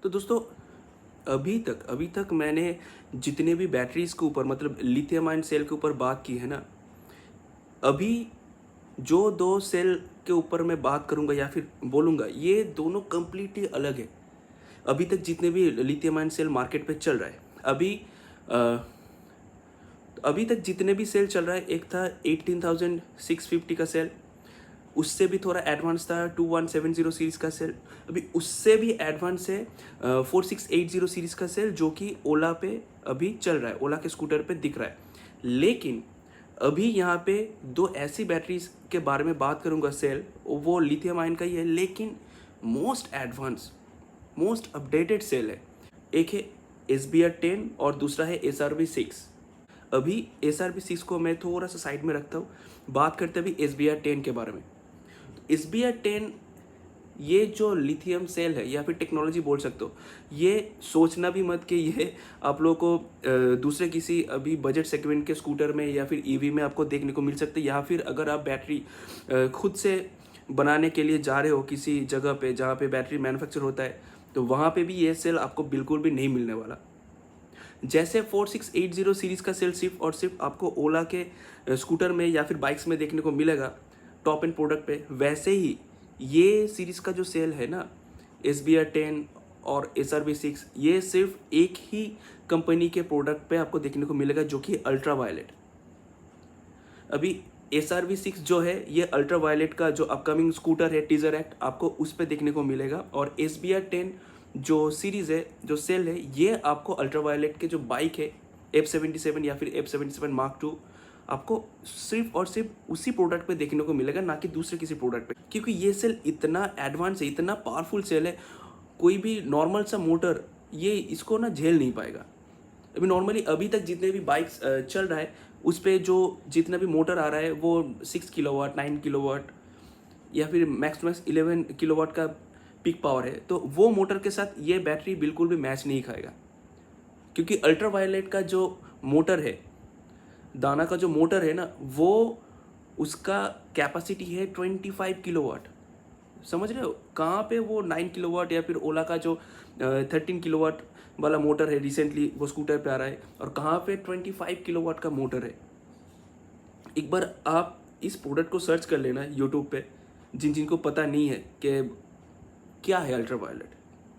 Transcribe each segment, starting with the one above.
तो दोस्तों अभी तक मैंने जितने भी बैटरीज़ के ऊपर मतलब लिथियम आयन सेल के ऊपर बात की है ना, अभी जो 2 सेल के ऊपर मैं बात करूँगा या फिर बोलूँगा, ये दोनों कंप्लीटली अलग है। अभी तक जितने भी लिथियम आयन सेल मार्केट पे चल रहा है, अ, अभी तक जितने भी सेल चल रहा है, एक था 18,650 का सेल, उससे भी थोड़ा एडवांस था 2170 सीरीज़ का सेल, अभी उससे भी एडवांस है 4680 सीरीज़ का सेल, जो कि ओला पे अभी चल रहा है, ओला के स्कूटर पे दिख रहा है। लेकिन अभी यहाँ पे दो ऐसी बैटरीज के बारे में बात करूँगा सेल, वो लिथियम आयन का ही है, लेकिन most advance most updated sale है। एक है SBR10 और दूसरा है SRB6। अभी SRB6 को मैं थोड़ा सा साइड में रखता हूँ, बात करते हैं अभी SBR10 के बारे में। SBR10 ये जो लिथियम सेल है या फिर टेक्नोलॉजी बोल सकते हो, ये सोचना भी मत कि ये आप लोगों को दूसरे किसी अभी बजट सेगमेंट के स्कूटर में या फिर ईवी में आपको देखने को मिल सकते, या फिर अगर आप बैटरी खुद से बनाने के लिए जा रहे हो किसी जगह पे जहाँ पे बैटरी मैन्युफैक्चर होता है, तो वहाँ पे भी ये सेल आपको बिल्कुल भी नहीं मिलने वाला। जैसे 4680 सीरीज़ का सेल सिर्फ और सिर्फ आपको ओला के स्कूटर में या फिर बाइक्स में देखने को मिलेगा टॉप एंड प्रोडक्ट पे, वैसे ही ये सीरीज़ का जो सेल है ना, SBR10 और SRB6, ये सिर्फ एक ही कंपनी के प्रोडक्ट पे आपको देखने को मिलेगा, जो कि अल्ट्रा वायलेट। अभी SRB6 जो है, ये अल्ट्रा वायलेट का जो अपकमिंग स्कूटर है टीजर एक्ट, आपको उस पर देखने को मिलेगा। और SBR10 जो सीरीज़ है, जो सेल है, ये आपको अल्ट्रा वायलेट के जो बाइक है F77 या फिर F77 Mark II, आपको सिर्फ और सिर्फ उसी प्रोडक्ट पे देखने को मिलेगा, ना कि दूसरे किसी प्रोडक्ट पे, क्योंकि ये सेल इतना एडवांस है, इतना पावरफुल सेल है, कोई भी नॉर्मल सा मोटर ये इसको ना झेल नहीं पाएगा। अभी नॉर्मली अभी तक जितने भी बाइक्स चल रहा है, उस पर जो जितना भी मोटर आ रहा है वो 6 किलोवाट, 9 किलोवाट या फिर मैक्स टू मैक्स 11 किलोवाट का पिक पावर है, तो वो मोटर के साथ ये बैटरी बिल्कुल भी मैच नहीं खाएगा। क्योंकि अल्ट्रा वायलेट का जो मोटर है, दाना का जो मोटर है ना, वो उसका कैपेसिटी है 25 किलोवाट। समझ रहे हो कहाँ पे वो 9 किलोवाट या फिर ओला का जो 13 किलोवाट वाला मोटर है, रिसेंटली वो स्कूटर पे आ रहा है, और कहाँ पे 25 किलोवाट का मोटर है। एक बार आप इस प्रोडक्ट को सर्च कर लेना यूट्यूब पे, जिनको पता नहीं है कि क्या है अल्ट्रा वायलेट,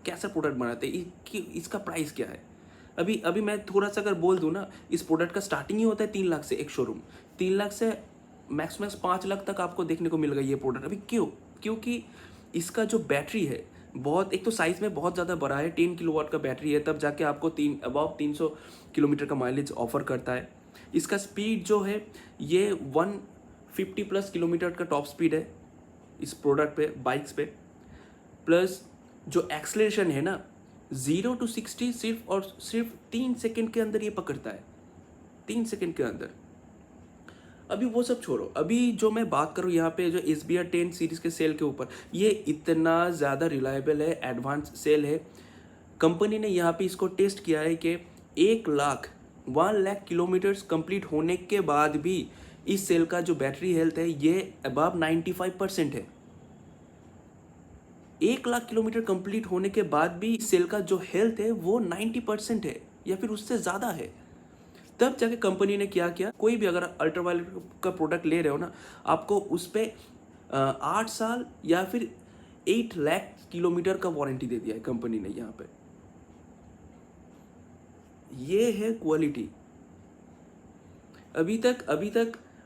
कैसा प्रोडक्ट बनाते हैं, इसका प्राइस क्या है। अभी अभी मैं थोड़ा सा अगर बोल दूँ ना, इस प्रोडक्ट का स्टार्टिंग ही होता है 3 लाख से, एक शोरूम 3 लाख से मैक्स मैक्स 5 लाख तक आपको देखने को मिलेगा ये प्रोडक्ट। अभी क्योंकि इसका जो बैटरी है बहुत, एक तो साइज़ में बहुत ज़्यादा बड़ा है, 10 किलोवाट का बैटरी है, तब जाके आपको अबाउ 300 किलोमीटर का माइलेज ऑफर करता है। इसका स्पीड जो है, ये 150 प्लस किलोमीटर का टॉप स्पीड है इस प्रोडक्ट पे, बाइक्स पे। प्लस जो एक्सलेशन है ना, 0 to 60 सिर्फ और सिर्फ 3 सेकेंड के अंदर ये पकड़ता है, 3 सेकेंड के अंदर। अभी वो सब छोड़ो, अभी जो मैं बात करूँ यहाँ पे जो SBR10 सीरीज़ के सेल के ऊपर, ये इतना ज़्यादा रिलायबल है, एडवांस सेल है। कंपनी ने यहाँ पे इसको टेस्ट किया है कि 1 लाख किलोमीटर्स कंप्लीट होने के बाद भी इस सेल का जो बैटरी हेल्थ है, ये अबव 95% है। 1 लाख किलोमीटर कंप्लीट होने के बाद भी इस सेल का जो हेल्थ है वो 90% है या फिर उससे ज़्यादा है। तब जाके कंपनी ने क्या किया, कोई भी अगर अल्ट्रावायलेट का प्रोडक्ट ले रहे हो ना, आपको उस पर 8 साल या फिर 8 लाख किलोमीटर का वारंटी दे दिया है कंपनी ने यहाँ पे। ये है क्वालिटी। अभी तक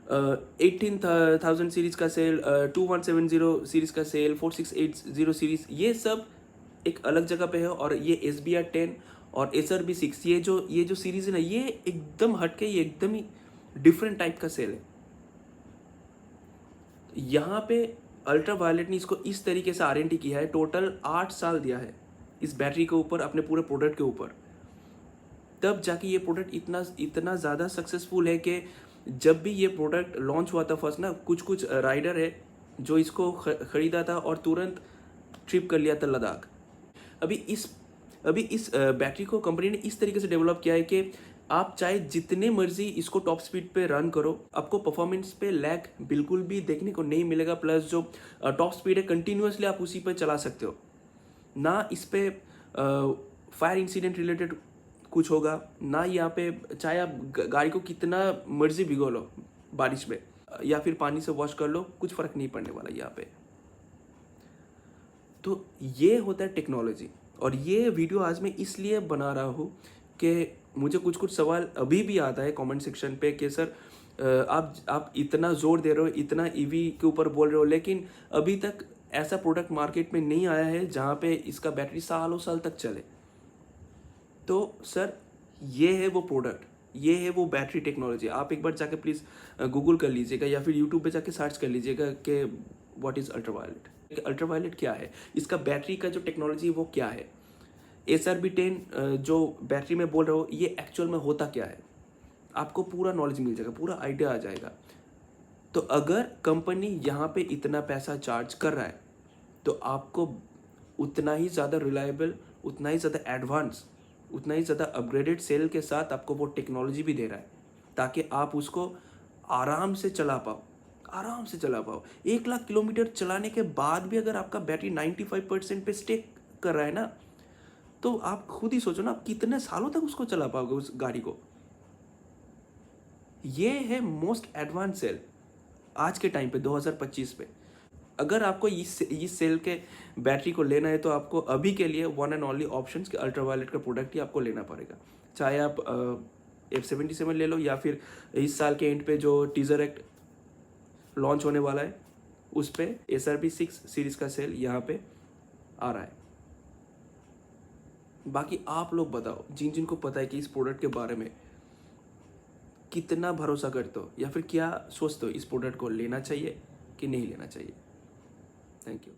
18,000 सीरीज का सेल, 2170 सीरीज का सेल, 4680 सीरीज, ये सब एक अलग जगह पे है। और ये SBR10 और SRB6, ये जो सीरीज है ना, ये एकदम हटके, ये एकदम ही डिफरेंट टाइप का सेल है। यहाँ पे अल्ट्रा वायलेट ने इसको इस तरीके से R&D किया है, टोटल 8 साल दिया है इस बैटरी के ऊपर, अपने पूरे प्रोडक्ट के ऊपर। तब जाके ये प्रोडक्ट इतना ज़्यादा सक्सेसफुल है कि जब भी ये प्रोडक्ट लॉन्च हुआ था फर्स्ट ना, कुछ राइडर है जो इसको ख़रीदा था और तुरंत ट्रिप कर लिया था लद्दाख। अभी इस बैटरी को कंपनी ने इस तरीके से डेवलप किया है कि आप चाहे जितने मर्जी इसको टॉप स्पीड पे रन करो, आपको परफॉर्मेंस पे लैग बिल्कुल भी देखने को नहीं मिलेगा। प्लस जो टॉप स्पीड है, कंटिन्यूसली आप उसी पे चला सकते हो ना। इस पे फायर इंसिडेंट रिलेटेड कुछ होगा ना यहाँ पे। चाहे आप गाड़ी को कितना मर्जी भिगो लो बारिश में या फिर पानी से वॉश कर लो, कुछ फर्क नहीं पड़ने वाला यहाँ पे। तो ये होता है टेक्नोलॉजी। और ये वीडियो आज मैं इसलिए बना रहा हूँ कि मुझे कुछ कुछ सवाल अभी भी आता है कमेंट सेक्शन पे कि सर आप इतना जोर दे रहे हो, इतना ईवी के ऊपर बोल रहे हो, लेकिन अभी तक ऐसा प्रोडक्ट मार्केट में नहीं आया है जहाँ पे इसका बैटरी सालों साल तक चले। तो सर ये है वो प्रोडक्ट, ये है वो बैटरी टेक्नोलॉजी। आप एक बार जाके प्लीज़ गूगल कर लीजिएगा या फिर यूट्यूब पे जाके सर्च कर लीजिएगा कि व्हाट इज़ अल्ट्रावायलेट। अल्ट्रावायलेट क्या है, इसका बैटरी का जो टेक्नोलॉजी है वो क्या है, SRB10 जो बैटरी में बोल रहे हो ये एक्चुअल में होता क्या है, आपको पूरा नॉलेज मिल जाएगा, पूरा आइडिया आ जाएगा। तो अगर कंपनी यहाँ पे इतना पैसा चार्ज कर रहा है तो आपको उतना ही ज़्यादा रिलायबल, उतना ही ज़्यादा एडवांस, उतना ही ज़्यादा अपग्रेडेड सेल के साथ आपको वो टेक्नोलॉजी भी दे रहा है ताकि आप उसको आराम से चला पाओ, आराम से चला पाओ। 1 लाख किलोमीटर चलाने के बाद भी अगर आपका बैटरी 95% पे स्टे कर रहा है ना, तो आप खुद ही सोचो ना, आप कितने सालों तक उसको चला पाओगे उस गाड़ी को। ये है मोस्ट एडवांस सेल आज के टाइम पे 2025 पे। अगर आपको इस सेल के बैटरी को लेना है तो आपको अभी के लिए वन एंड ओनली ऑप्शंस के अल्ट्रावायलेट का प्रोडक्ट ही आपको लेना पड़ेगा। चाहे आप F77 ले लो या फिर इस साल के एंड पे जो टीजर एक्ट लॉन्च होने वाला है उस पे SRB6 सीरीज का सेल यहाँ पे आ रहा है। बाकी आप लोग बताओ, जिन जिनको पता है कि इस प्रोडक्ट के बारे में कितना भरोसा करते हो या फिर क्या सोचते हो, इस प्रोडक्ट को लेना चाहिए कि नहीं लेना चाहिए। Thank you.